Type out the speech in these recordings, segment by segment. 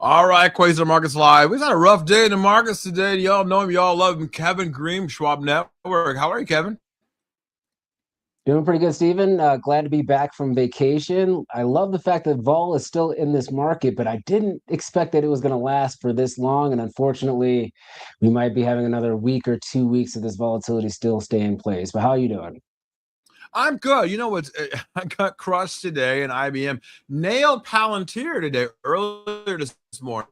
All right, Quasar Markets Live. We've had a rough day in the markets today. Y'all know him. Y'all love him. Kevin Green, Schwab Network. How are you, Kevin? Doing pretty good, Steven. Glad to be back from vacation. I love the fact that vol is still in this market, but I didn't expect that it was going to last for this long. And unfortunately, we might be having another week or 2 weeks of this volatility still stay in place. But how are you doing? I'm good. You know what? I got crushed today, and IBM nailed Palantir today earlier this morning.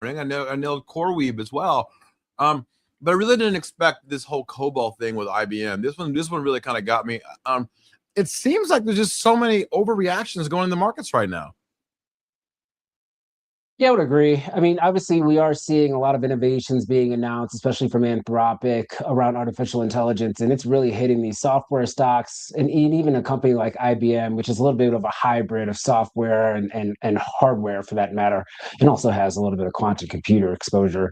I nailed CoreWeave as well. But I really didn't expect this whole COBOL thing with IBM. This one really kind of got me. It seems like there's just so many overreactions going in the markets right now. Yeah, I would agree. I mean, obviously, we are seeing a lot of innovations being announced, especially from Anthropic around artificial intelligence, and it's really hitting these software stocks and even a company like IBM, which is a little bit of a hybrid of software and hardware for that matter, and also has a little bit of quantum computer exposure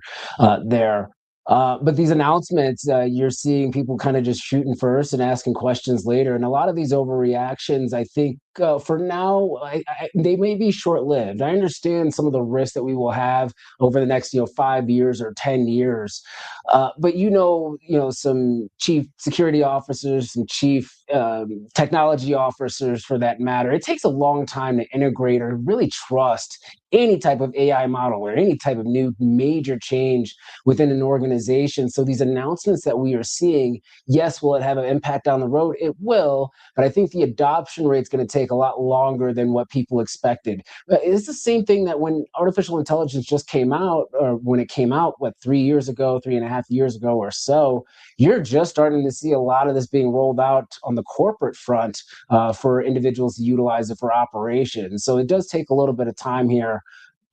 there. But these announcements, you're seeing people kind of just shooting first and asking questions later. And a lot of these overreactions, I think, for now, they may be short-lived. I understand some of the risks that we will have over the next, 5 years or 10 years. But some chief security officers, some chief technology officers, for that matter, it takes a long time to integrate or really trust any type of AI model or any type of new major change within an organization. So these announcements that we are seeing, yes, will it have an impact down the road? It will, but I think the adoption rate is going to take a lot longer than what people expected. It's the same thing that when artificial intelligence just came out, or when it came out, 3 years ago, 3.5 years ago or so, you're just starting to see a lot of this being rolled out on the corporate front for individuals to utilize it for operations. So it does take a little bit of time here.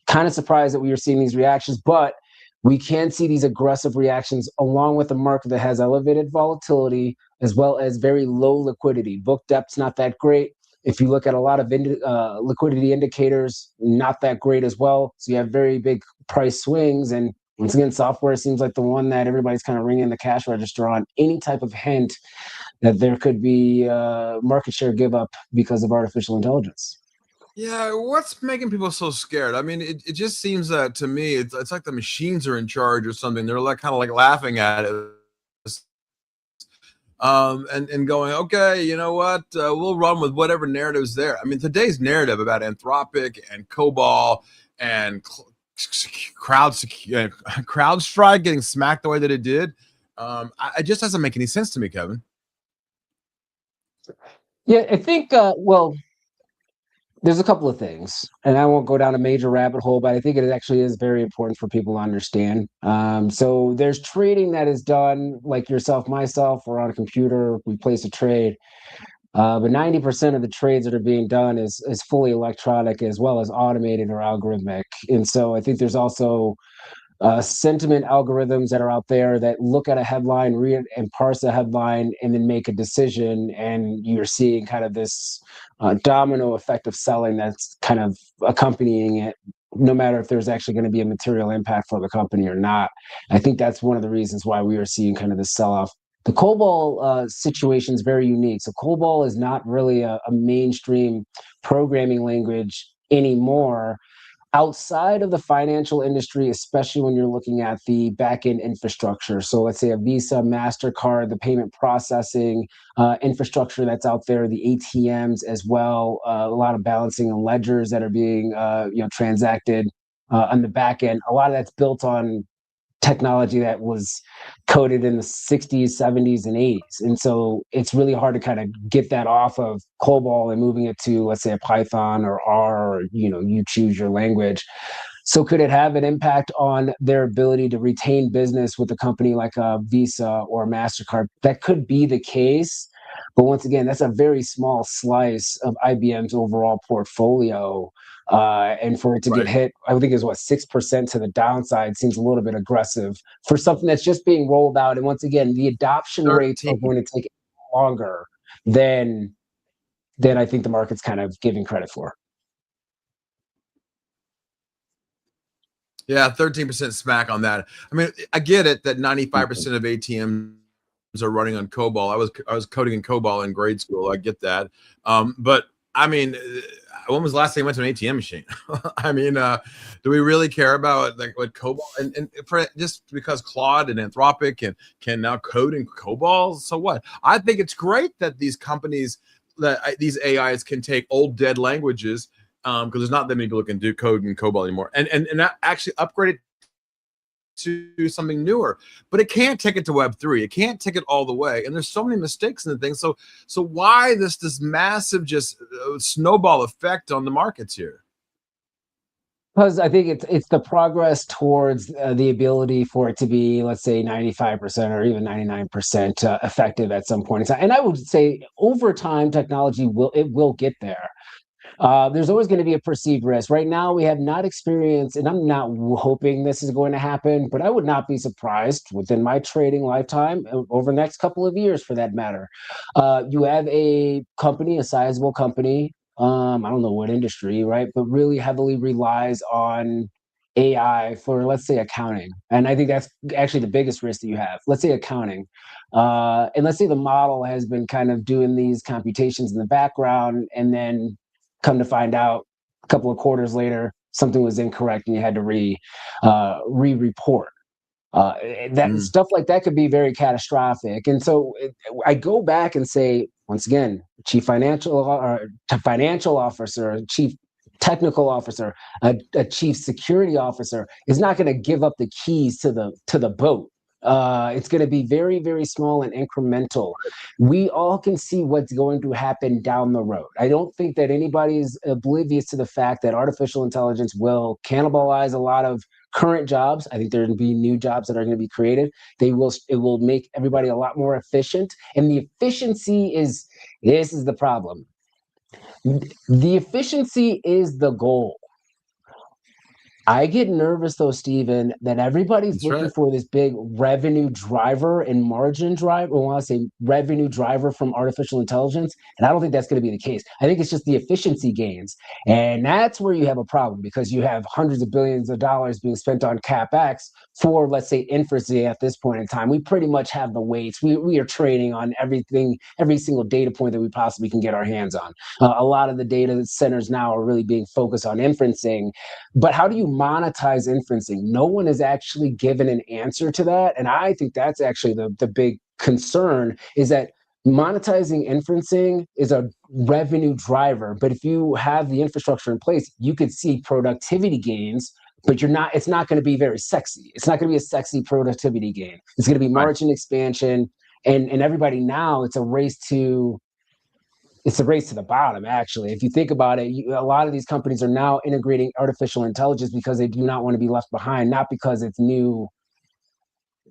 Kind of surprised that we are seeing these reactions, but we can see these aggressive reactions along with a market that has elevated volatility as well as very low liquidity. Book depth's not that great. If you look at a lot of liquidity indicators, not that great as well. So you have very big price swings. And once again, software seems like the one that everybody's kind of ringing the cash register on. Any type of hint that there could be market share give up because of artificial intelligence. Yeah, what's making people so scared? I mean, it just seems that to me, it's like the machines are in charge or something. They're like kind of like laughing at it, and going, okay, you know what? We'll run with whatever narrative's there. I mean, today's narrative about Anthropic and COBOL and CrowdStrike getting smacked the way that it did, it just doesn't make any sense to me, Kevin. Yeah, I think, there's a couple of things, and I won't go down a major rabbit hole, but I think it actually is very important for people to understand. So there's trading that is done, like yourself, myself, or on a computer, we place a trade. But 90% of the trades that are being done is fully electronic as well as automated or algorithmic. And so I think there's also sentiment algorithms that are out there that look at a headline, read and parse a headline, and then make a decision. And you're seeing kind of this domino effect of selling that's kind of accompanying it, no matter if there's actually going to be a material impact for the company or not. I think that's one of the reasons why we are seeing kind of this sell off. The COBOL situation is very unique. So COBOL is not really a mainstream programming language anymore outside of the financial industry, especially when you're looking at the back-end infrastructure. So let's say a Visa, MasterCard, the payment processing infrastructure that's out there, the ATMs as well, a lot of balancing and ledgers that are being transacted on the back end. A lot of that's built on technology that was coded in the 60s, 70s, and 80s. And so it's really hard to kind of get that off of COBOL and moving it to, let's say, a Python or R, or, you choose your language. So could it have an impact on their ability to retain business with a company like a Visa or MasterCard? That could be the case. But once again, that's a very small slice of IBM's overall portfolio. And for it to get Right. hit, I think is 6% to the downside seems a little bit aggressive for something that's just being rolled out. And once again, the adoption rates are 13. going to take longer than I think the market's kind of giving credit for. Yeah, 13% smack on that. I mean, I get it that 95% of ATMs are running on COBOL. I was coding in COBOL in grade school. I get that. But I mean, when was the last time you went to an ATM machine? I mean, do we really care about like what COBOL and for just because Claude and Anthropic can now code in COBOL? So what? I think it's great that these companies that these AIs can take old dead languages because there's not that many people who can do code in COBOL anymore, and actually upgrade it to something newer, but it can't take it to Web3. It can't take it all the way, and there's so many mistakes in the thing. So why this massive just snowball effect on the markets here? Because I think it's the progress towards the ability for it to be, let's say, 95% or even 99% effective at some point in time. And I would say over time, technology will get there. There's always going to be a perceived risk. Right now, we have not experienced, and I'm not hoping this is going to happen, but I would not be surprised within my trading lifetime, over the next couple of years for that matter. You have a company, a sizable company, I don't know what industry, right? But really heavily relies on AI for, let's say, accounting. And I think that's actually the biggest risk that you have. Let's say accounting. And let's say the model has been kind of doing these computations in the background, and then come to find out a couple of quarters later something was incorrect and you had to re-report. That stuff like that could be very catastrophic. And so I go back and say, once again, chief financial officer, chief technical officer, a chief security officer is not going to give up the keys to the boat. It's going to be very, very small and incremental. We all can see what's going to happen down the road. I don't think that anybody's oblivious to the fact that artificial intelligence will cannibalize a lot of current jobs. I think there will be new jobs that are going to be created. It will make everybody a lot more efficient. And the efficiency this is the problem. The efficiency is the goal. I get nervous though, Stephen, that everybody's That's looking right. for this big revenue driver and margin driver. Or when I say revenue driver from artificial intelligence, and I don't think that's going to be the case. I think it's just the efficiency gains, and that's where you have a problem because you have hundreds of billions of dollars being spent on capex for, let's say, inferencing at this point in time. We pretty much have the weights. We are trading on everything, every single data point that we possibly can get our hands on. A lot of the data centers now are really being focused on inferencing. But how do you monetize inferencing? No one has actually given an answer to that. And I think that's actually the big concern, is that monetizing inferencing is a revenue driver. But if you have the infrastructure in place, you could see productivity gains, but it's not going to be very sexy. It's not going to be a sexy productivity gain. It's going to be margin expansion. And everybody now, it's a race to the bottom, actually. If you think about it, a lot of these companies are now integrating artificial intelligence because they do not want to be left behind, not because it's new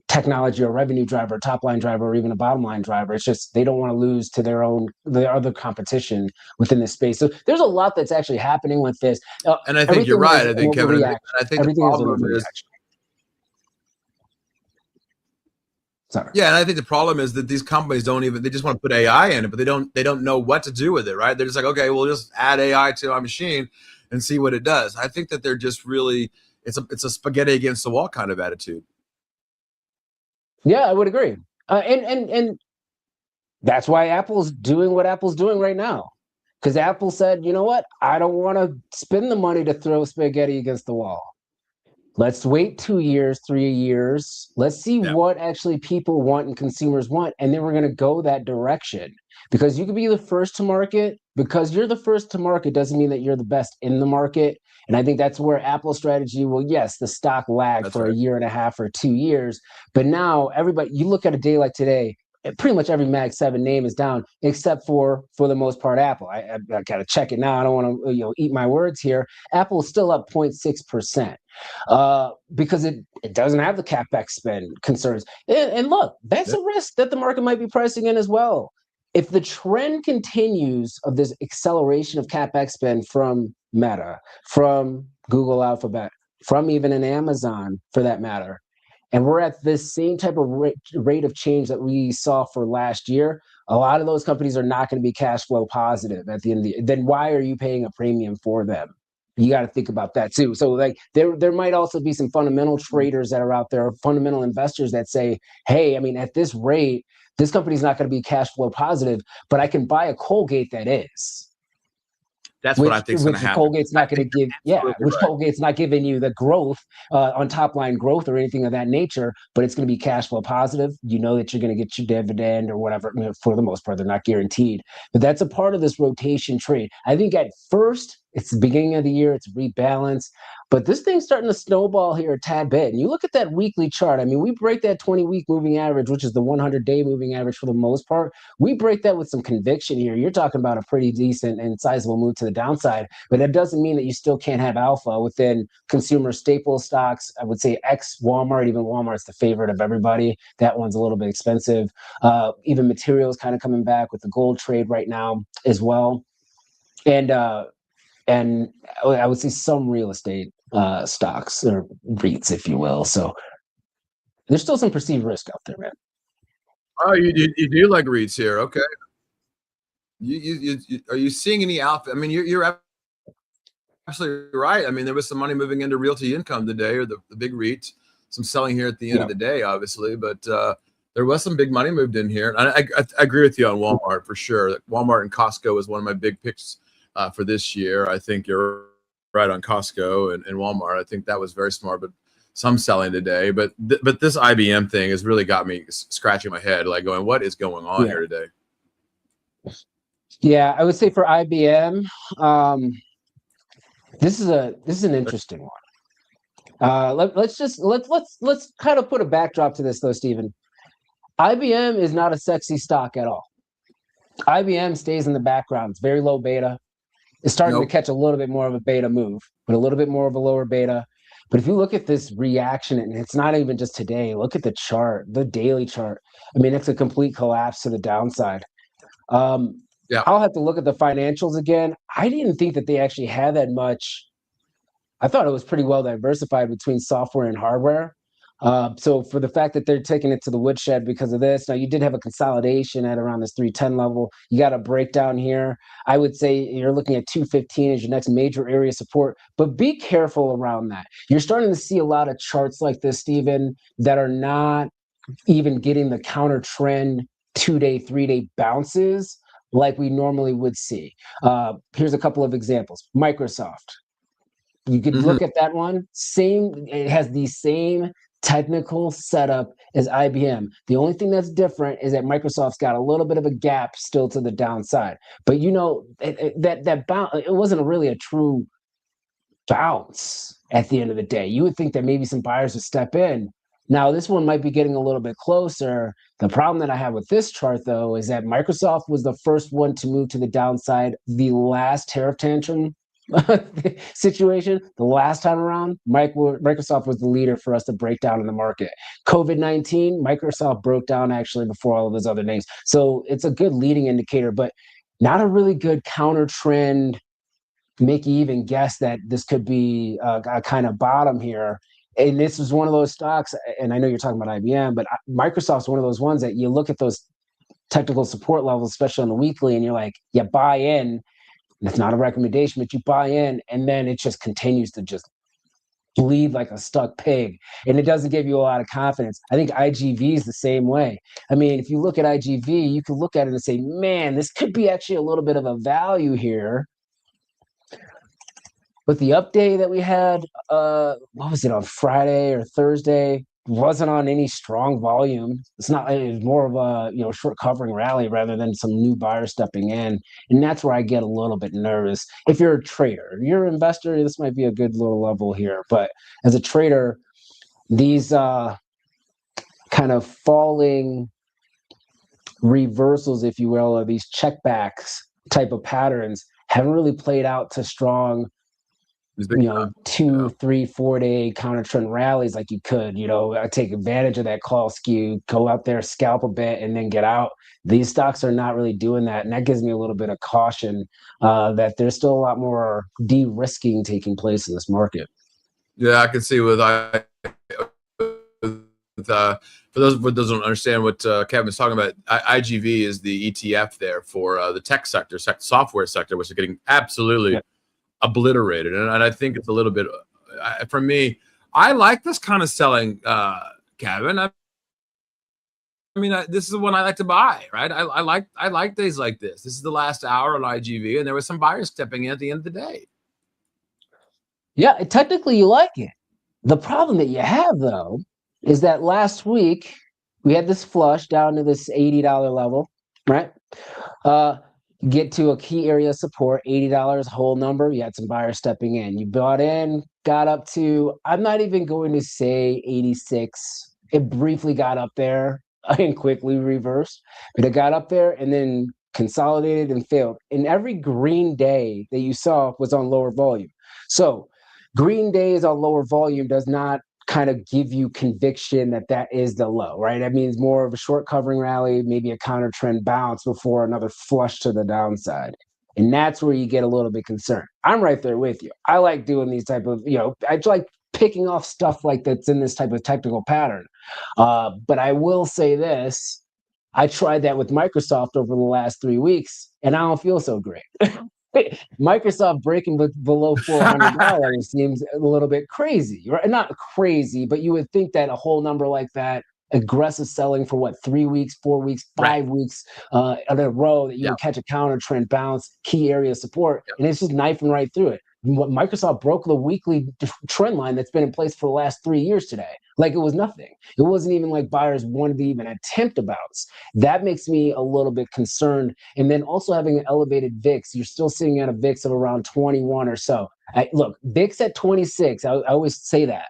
technology or revenue driver, top line driver, or even a bottom line driver. It's just they don't want to lose to the other competition within this space. So there's a lot that's actually happening with this. And I think you're right. I think, Kevin, I think the problem is, sorry. Yeah, and I think the problem is that these companies they just want to put AI in it, but they don't know what to do with it, right? They're just like, okay, we'll just add AI to our machine and see what it does. I think that they're just really it's a spaghetti against the wall kind of attitude. Yeah, I would agree. And that's why Apple's doing what Apple's doing right now. Because Apple said, you know what? I don't want to spend the money to throw spaghetti against the wall. Let's wait 2 years, 3 years. Let's see what actually people want and consumers want. And then we're going to go that direction. Because you could be the first to market. Because you're the first to market doesn't mean that you're the best in the market. And I think that's where Apple's strategy will, yes, the stock lagged for a year and a half or 2 years. But now everybody, you look at a day like today, pretty much every Mag 7 name is down, except for the most part, Apple. I got to check it now. I don't want to eat my words here. Apple is still up 0.6%. Because it doesn't have the capex spend concerns. And look, that's a risk that the market might be pricing in as well. If the trend continues of this acceleration of capex spend from Meta, from Google Alphabet, from even an Amazon for that matter, and we're at this same type of rate of change that we saw for last year, a lot of those companies are not going to be cash flow positive at the end of the year. Then why are you paying a premium for them? You got to think about that too. So like there might also be some fundamental traders that are out there, fundamental investors that say, hey, I mean, at this rate, this company's not going to be cash flow positive, but I can buy a Colgate that is. That's what I think is going to Which happen. Colgate's not going to give, which Right. Colgate's not giving you the growth on top line growth or anything of that nature, but it's going to be cash flow positive. You know that you're going to get your dividend or whatever. For the most part, they're not guaranteed, but that's a part of this rotation trade. I think at first, it's the beginning of the year, it's rebalance, but this thing's starting to snowball here a tad bit. And you look at that weekly chart. I mean, we break that 20-week moving average, which is the 100-day moving average for the most part. We break that with some conviction here. You're talking about a pretty decent and sizable move to the downside, but that doesn't mean that you still can't have alpha within consumer staple stocks. I would say ex Walmart, even Walmart's the favorite of everybody. That one's a little bit expensive. Even materials kind of coming back with the gold trade right now as well. And I would say some real estate stocks or REITs, if you will. So there's still some perceived risk out there, man. Oh, you do like REITs here. Okay. You are you seeing any alpha? I mean, you're absolutely right. I mean, there was some money moving into Realty Income today, or the big REITs, some selling here at the end of the day, obviously, but there was some big money moved in here. And I agree with you on Walmart for sure. Walmart and Costco is one of my big picks for this year. I think you're right on Costco and Walmart. I think that was very smart, but some selling today. But this IBM thing has really got me scratching my head, like going, what is going on here today? Yeah, I would say for IBM, this is an interesting one. Let's kind of put a backdrop to this though, Stephen. IBM is not a sexy stock at all. IBM stays in the background. It's very low beta. It's starting to catch a little bit more of a beta move, but a little bit more of a lower beta. But if you look at this reaction, and it's not even just today, look at the chart, the daily chart. I mean, it's a complete collapse to the downside. I'll have to look at the financials again. I didn't think that they actually had that much. I thought it was pretty well diversified between software and hardware. So for the fact that they're taking it to the woodshed because of this, now you did have a consolidation at around this 310 level. You got a breakdown here. I would say you're looking at 215 as your next major area of support, but be careful around that. You're starting to see a lot of charts like this, Stephen, that are not even getting the counter trend 2-day, 3-day bounces like we normally would see. Here's a couple of examples. Microsoft. You could look at that one. It has the same technical setup as IBM. The only thing that's different is that Microsoft's got a little bit of a gap still to the downside. But you know, that bounce, it wasn't really a true bounce at the end of the day. You would think that maybe some buyers would step in. Now, this one might be getting a little bit closer. The problem that I have with this chart, though, is that Microsoft was the first one to move to the downside the last tariff tantrum situation. The last time around, Microsoft was the leader for us to break down in the market. COVID-19, Microsoft broke down actually before all of those other names. So it's a good leading indicator, but not a really good counter trend. Make you even guess that this could be a kind of bottom here. And this is one of those stocks, and I know you're talking about IBM, but Microsoft's one of those ones that you look at those technical support levels, especially on the weekly, and you're like, you buy in. It's not a recommendation, but you buy in, and then it just continues to just bleed like a stuck pig, and it doesn't give you a lot of confidence. I think IGV is the same way. I mean, if you look at IGV, you can look at it and say, man, this could be actually a little bit of a value here. But the update that we had, what was it, on Friday or Thursday, wasn't on any strong volume. It was more of a short covering rally rather than some new buyer stepping in. And that's where I get a little bit nervous. If you're a trader, if you're an investor, this might be a good little level here. But as a trader, these kind of falling reversals, if you will, or these checkbacks type of patterns haven't really played out to strong 2, 3, 4-day counter trend rallies like you could. I take advantage of that call skew, go out there, scalp a bit, and then get out. These stocks are not really doing that, and that gives me a little bit of caution that there's still a lot more de-risking taking place in this market. Yeah, I can see for those who don't understand what Kevin's talking about, IGV is the ETF there for the tech sector, software sector, which is getting absolutely obliterated. And I think it's a little bit, for me, I like this kind of selling, Kevin. mean, this is the one I like to buy, right? I like days like this. This is the last hour on IGV, and there was some buyers stepping in at the end of the day. Yeah, technically you like it. The problem that you have, though, is that last week we had this flush down to this $80 level, right? Uh, get to a key area of support, $80 whole number. You had some buyers stepping in. You bought in, got up to, I'm not even going to say 86. It briefly got up there and quickly reversed, but it got up there and then consolidated and failed. And every green day that you saw was on lower volume. So green days on lower volume does not kind of give you conviction that that is the low, right? That means more of a short covering rally, maybe a counter trend bounce before another flush to the downside. And that's where you get a little bit concerned. I'm right there with you. I like doing these type of, I like picking off stuff like that's in this type of technical pattern. But I will say this, I tried that with Microsoft over the last 3 weeks, and I don't feel so great. Microsoft breaking below $400 seems a little bit crazy, right? Not crazy, but you would think that a whole number like that, aggressive selling for what, 3 weeks, 4 weeks, 5 weeks in a row, that you would catch a counter trend bounce, key area support, and it's just knifing right through it. Microsoft broke the weekly trend line that's been in place for the last 3 years today. Like it was nothing. It wasn't even like buyers wanted to even attempt a bounce. That makes me a little bit concerned. And then also having an elevated VIX, you're still sitting at a VIX of around 21 or so. Look, VIX at 26, I always say that.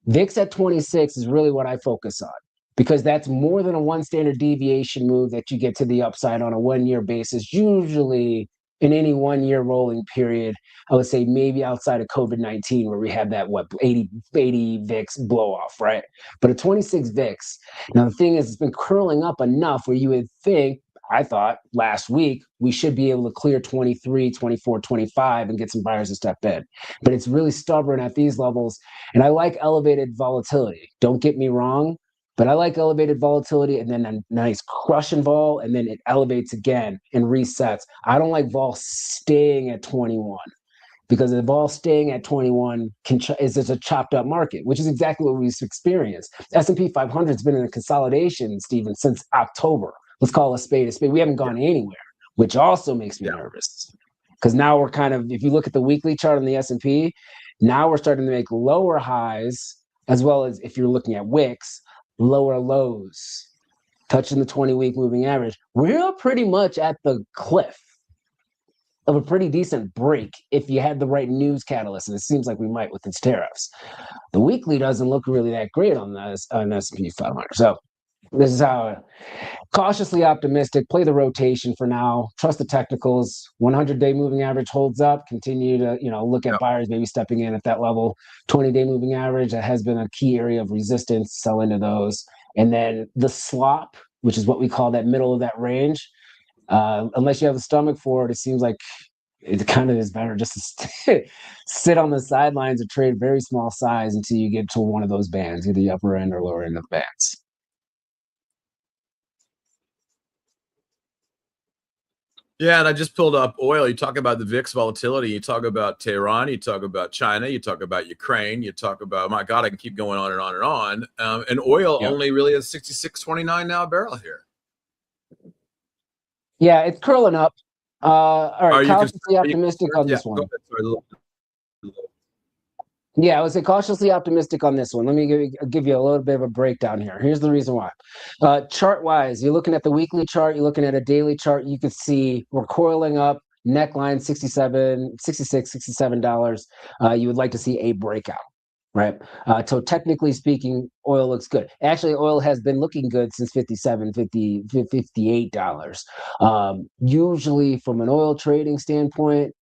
VIX at 26 is really what I focus on, because that's more than a one standard deviation move that you get to the upside on a 1 year basis. Usually in any 1 year rolling period, I would say maybe outside of COVID-19 where we had that, 80 VIX blow off, right? But a 26 VIX. Now, the thing is, it's been curling up enough where you would think, I thought last week, we should be able to clear 23, 24, 25 and get some buyers to step in. But it's really stubborn at these levels. And I like elevated volatility. Don't get me wrong. But I like elevated volatility and then a nice crush in vol, and then it elevates again and resets. I don't like vol staying at 21, because the vol staying at 21 is a chopped up market, which is exactly what we've experienced. S&P 500 has been in a consolidation, Stephen, since October. Let's call a spade a spade. We haven't gone anywhere, which also makes me nervous. Because now we're kind of, if you look at the weekly chart on the S&P, now we're starting to make lower highs, as well as if you're looking at wicks, lower lows, touching the 20-week moving average. We're pretty much at the cliff of a pretty decent break if you had the right news catalyst, and it seems like we might with its tariffs. The weekly doesn't look really that great on S&P 500. So this is how cautiously optimistic, play the rotation for now, trust the technicals. 100-day moving average holds up, continue to look at buyers maybe stepping in at that level. 20-day moving average, that has been a key area of resistance, sell into those. And then the slop, which is what we call that middle of that range, unless you have the stomach for it, it seems like it kind of is better just to sit on the sidelines and trade very small size until you get to one of those bands, either the upper end or lower end of the bands. Yeah, and I just pulled up oil. You talk about the VIX volatility. You talk about Tehran. You talk about China. You talk about Ukraine. You talk about, my God, I can keep going on and on and on. And oil only really is 66.29 now a barrel here. Yeah, it's curling up. All right, cautiously optimistic on this one. Yeah, I would say cautiously optimistic on this one. Let me give you a little bit of a breakdown here. Here's the reason why. Chart-wise, you're looking at the weekly chart, you're looking at a daily chart, you can see we're coiling up, neckline $66, $67. You would like to see a breakout, right? So technically speaking, oil looks good. Actually, oil has been looking good since $58. Usually from an oil trading standpoint,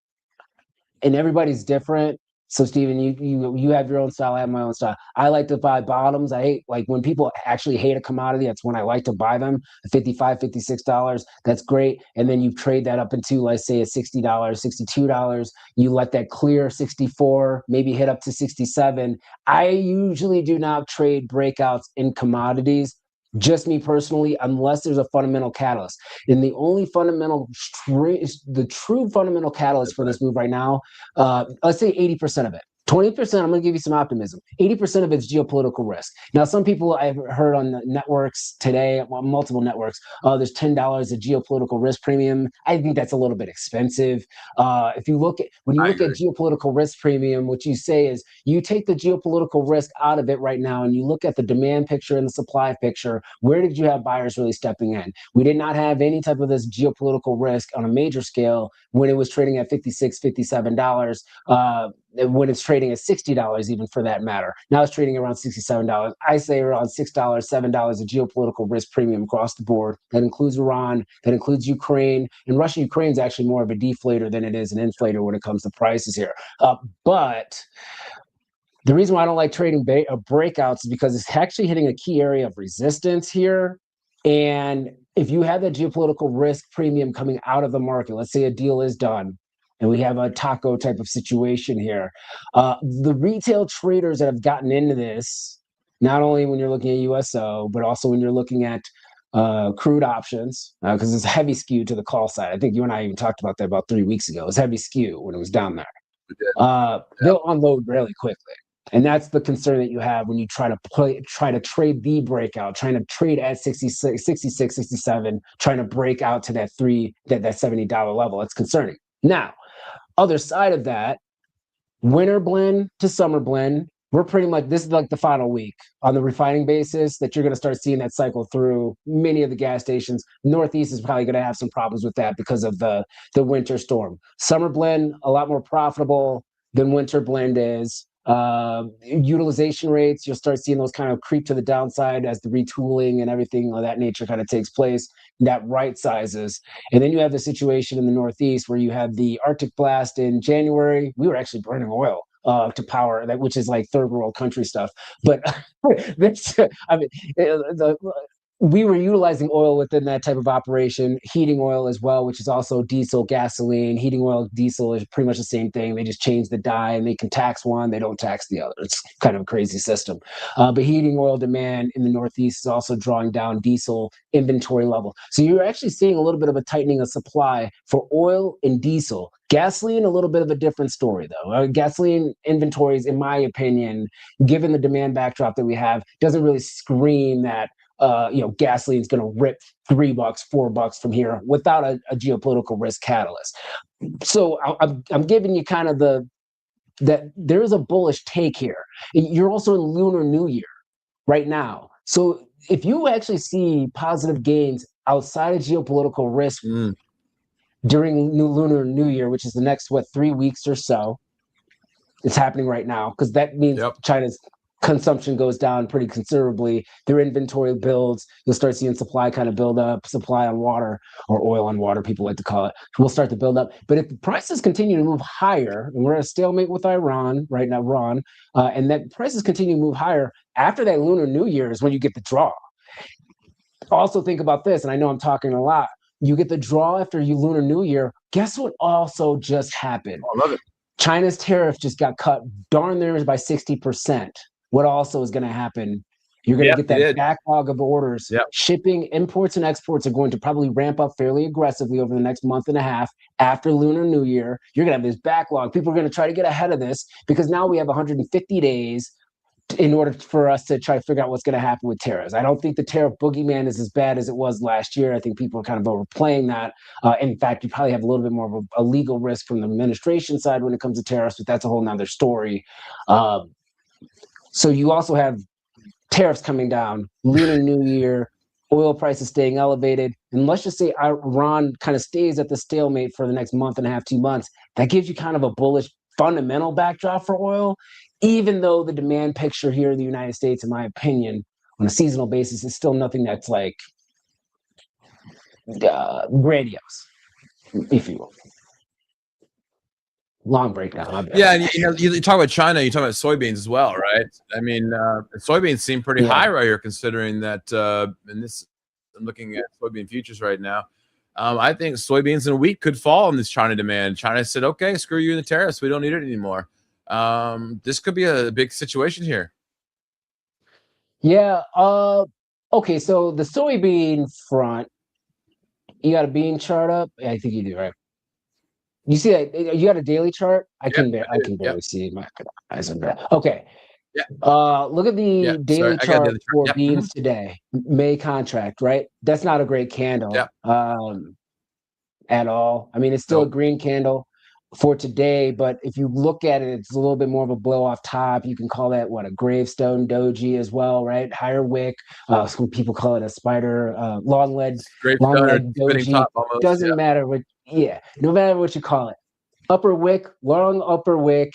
and everybody's different. So Stephen, you have your own style, I have my own style. I like to buy bottoms. I hate, like, when people actually hate a commodity, that's when I like to buy them. $55, $56, that's great. And then you trade that up into, let's say, a $60, $62. You let that clear 64, maybe hit up to 67. I usually do not trade breakouts in commodities. Just me personally, unless there's a fundamental catalyst. And the only the true fundamental catalyst for this move right now, let's say 80% of it. 20%, I'm going to give you some optimism. 80% of it's geopolitical risk. Now, some people I've heard on the networks today, well, multiple networks, there's $10 of geopolitical risk premium. I think that's a little bit expensive. If you look at, when you look at geopolitical risk premium, what you say is you take the geopolitical risk out of it right now and you look at the demand picture and the supply picture. Where did you have buyers really stepping in? We did not have any type of this geopolitical risk on a major scale when it was trading at $56, $57. When it's trading at $60, even for that matter. Now it's trading around $67. I say around $6, $7 of geopolitical risk premium across the board. That includes Iran, that includes Ukraine. And Russia, Ukraine is actually more of a deflator than it is an inflator when it comes to prices here. But the reason why I don't like trading breakouts is because it's actually hitting a key area of resistance here. And if you have that geopolitical risk premium coming out of the market, let's say a deal is done, and we have a taco type of situation here. The retail traders that have gotten into this, not only when you're looking at USO, but also when you're looking at crude options, because it's a heavy skew to the call side. I think you and I even talked about that about 3 weeks ago. It was heavy skew when it was down there. They'll unload really quickly. And that's the concern that you have when you try to trade the breakout, trying to trade at 66, 67, trying to break out to that $70 level. It's concerning. Now, other side of that, winter blend to summer blend, we're pretty much, this is like the final week on the refining basis that you're going to start seeing that cycle through many of the gas stations. Northeast is probably going to have some problems with that because of the winter storm. Summer blend, a lot more profitable than winter blend is. Utilization rates, you'll start seeing those kind of creep to the downside as the retooling and everything of that nature kind of takes place. That right sizes. And then you have the situation in the Northeast where you have the Arctic blast in January. We were actually burning oil to power that, which is like third world country stuff. But this, I mean, we were utilizing oil within that type of operation, heating oil as well, which is also diesel, gasoline. Heating oil, diesel is pretty much the same thing. They just change the dye and they can tax one, they don't tax the other. It's kind of a crazy system. But heating oil demand in the Northeast is also drawing down diesel inventory level. So you're actually seeing a little bit of a tightening of supply for oil and diesel. Gasoline, a little bit of a different story, though. Gasoline inventories, in my opinion, given the demand backdrop that we have, doesn't really scream that gasoline is going to rip $3, $4 from here without a geopolitical risk catalyst. So I'm giving you kind of that there is a bullish take here. You're also in Lunar New Year right now. So if you actually see positive gains outside of geopolitical risk during Lunar New Year, which is the next, 3 weeks or so, it's happening right now, because that means China's consumption goes down pretty considerably. Their inventory builds. You'll start seeing supply kind of build up, supply on water, or oil on water, people like to call it, will start to build up. But if the prices continue to move higher, and we're at a stalemate with Iran right now, and that prices continue to move higher, after that Lunar New Year is when you get the draw. Also think about this, and I know I'm talking a lot. You get the draw after Lunar New Year. Guess what also just happened? I love it. China's tariff just got cut darn near by 60%. What also is going to happen? You're going to get that backlog of orders. Shipping, imports, and exports are going to probably ramp up fairly aggressively over the next month and a half after Lunar New Year. You're going to have this backlog. People are going to try to get ahead of this because now we have 150 days in order for us to try to figure out what's going to happen with tariffs. I don't think the tariff boogeyman is as bad as it was last year. I think people are kind of overplaying that. In fact, you probably have a little bit more of a legal risk from the administration side when it comes to tariffs, but that's a whole nother story. So you also have tariffs coming down, Lunar New Year, oil prices staying elevated, and let's just say Iran kind of stays at the stalemate for the next month and a half, 2 months. That gives you kind of a bullish fundamental backdrop for oil, even though the demand picture here in the United States, in my opinion, on a seasonal basis, is still nothing that's like grandiose, if you will. Long breakdown. Yeah, and you talk about China, you talk about soybeans as well, right? I mean, soybeans seem pretty high right here, considering that. And this, I'm looking at soybean futures right now. I think soybeans and wheat could fall in this China demand. China said, "Okay, screw you in the tariffs. We don't need it anymore." This could be a big situation here. Yeah. Okay. So the soybean front, you got a bean chart up? Yeah, I think you do, right? You see that? You got a daily chart? I Yep, can I I do. can Yep. barely see my eyes under. Okay. Yeah. Look at Yeah. the Sorry, daily I got the chart other chart. for Yep. beans today. May contract, right? That's not a great candle. Yep. At all. I mean, it's still a Nope. green candle for today, but if you look at it, it's a little bit more of a blow off top. You can call that what, a gravestone doji as well, right? Higher wick. Some people call it a spider, long Gravestone or leg spinning doji. top almost. Doesn't Yeah. matter what. Yeah, no matter what you call it. Upper wick, long upper wick,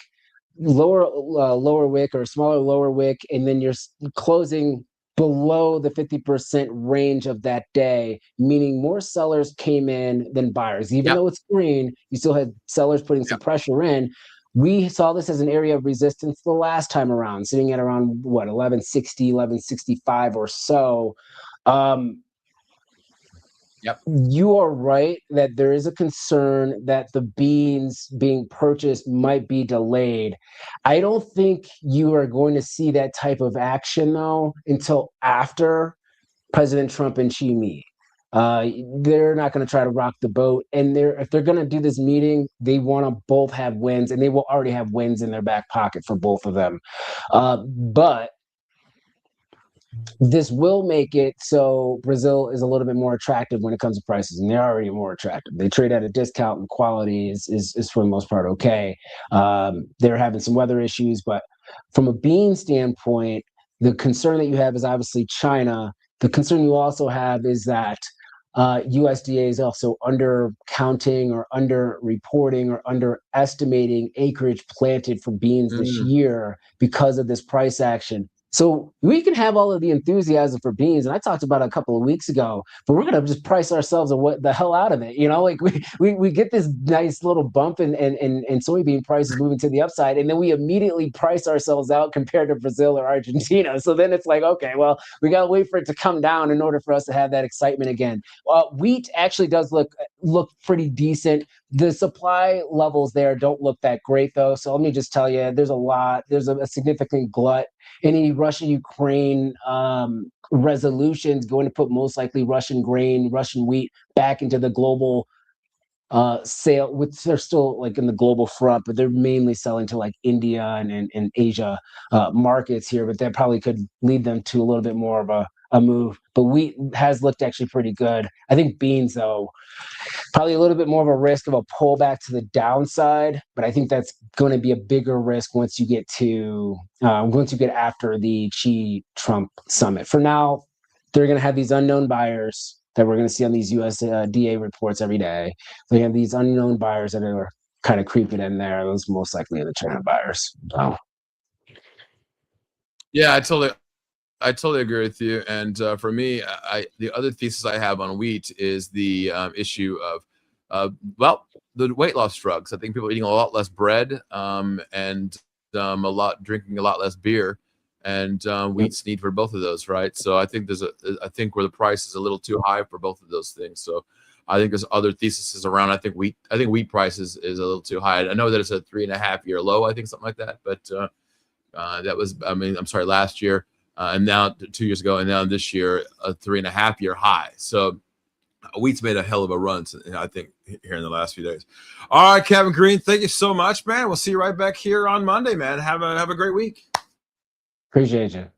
lower wick or smaller lower wick, and then you're closing below the 50% range of that day, meaning more sellers came in than buyers. Even Yep. though it's green, you still had sellers putting some Yep. pressure in. We saw this as an area of resistance the last time around, sitting at around what, 1160, 1165 or so. Yep. You are right that there is a concern that the beans being purchased might be delayed. I don't think you are going to see that type of action though until after President Trump and Xi meet. They're not going to try to rock the boat, and if they're going to do this meeting, they want to both have wins, and they will already have wins in their back pocket for both of them. But this will make it so Brazil is a little bit more attractive when it comes to prices, and they're already more attractive. They trade at a discount, and quality is for the most part okay. They're having some weather issues, but from a bean standpoint, the concern that you have is obviously China. The concern you also have is that USDA is also undercounting or under reporting or underestimating acreage planted for beans this Mm. year because of this price action. So we can have all of the enthusiasm for beans, and I talked about it a couple of weeks ago, but we're gonna just price ourselves a what the hell out of it. Like we get this nice little bump in soybean prices moving to the upside, and then we immediately price ourselves out compared to Brazil or Argentina. So then it's like, okay, well, we gotta wait for it to come down in order for us to have that excitement again. Wheat actually does look pretty decent. The supply levels there don't look that great though. So let me just tell you, there's a significant glut. Any Russia-Ukraine resolutions going to put most likely Russian grain, Russian wheat back into the global sale, which they're still like in the global front, but they're mainly selling to like India and Asia markets here. But that probably could lead them to a little bit more of a move. But wheat has looked actually pretty good. I think beans, though, probably a little bit more of a risk of a pullback to the downside, but I think that's going to be a bigger risk once you get after the Xi Trump summit. For now, they're going to have these unknown buyers that we're going to see on these USDA reports every day. They have these unknown buyers that are kind of creeping in there. Those most likely are the China buyers. So. Yeah, I totally agree with you. And for me, the other thesis I have on wheat is the issue of the weight loss drugs. I think people are eating a lot less bread and drinking a lot less beer, and wheat's need for both of those, right? So I think I think where the price is a little too high for both of those things. So I think there's other theses around. I think wheat price is a little too high. I know that it's a 3.5-year low. I think something like that, but that was, I'm sorry, last year. And now 2 years ago, and now this year, a 3.5-year high. So wheat's made a hell of a run, I think, here in the last few days. All right, Kevin Green, thank you so much, man. We'll see you right back here on Monday, man. Have a great week. Appreciate you.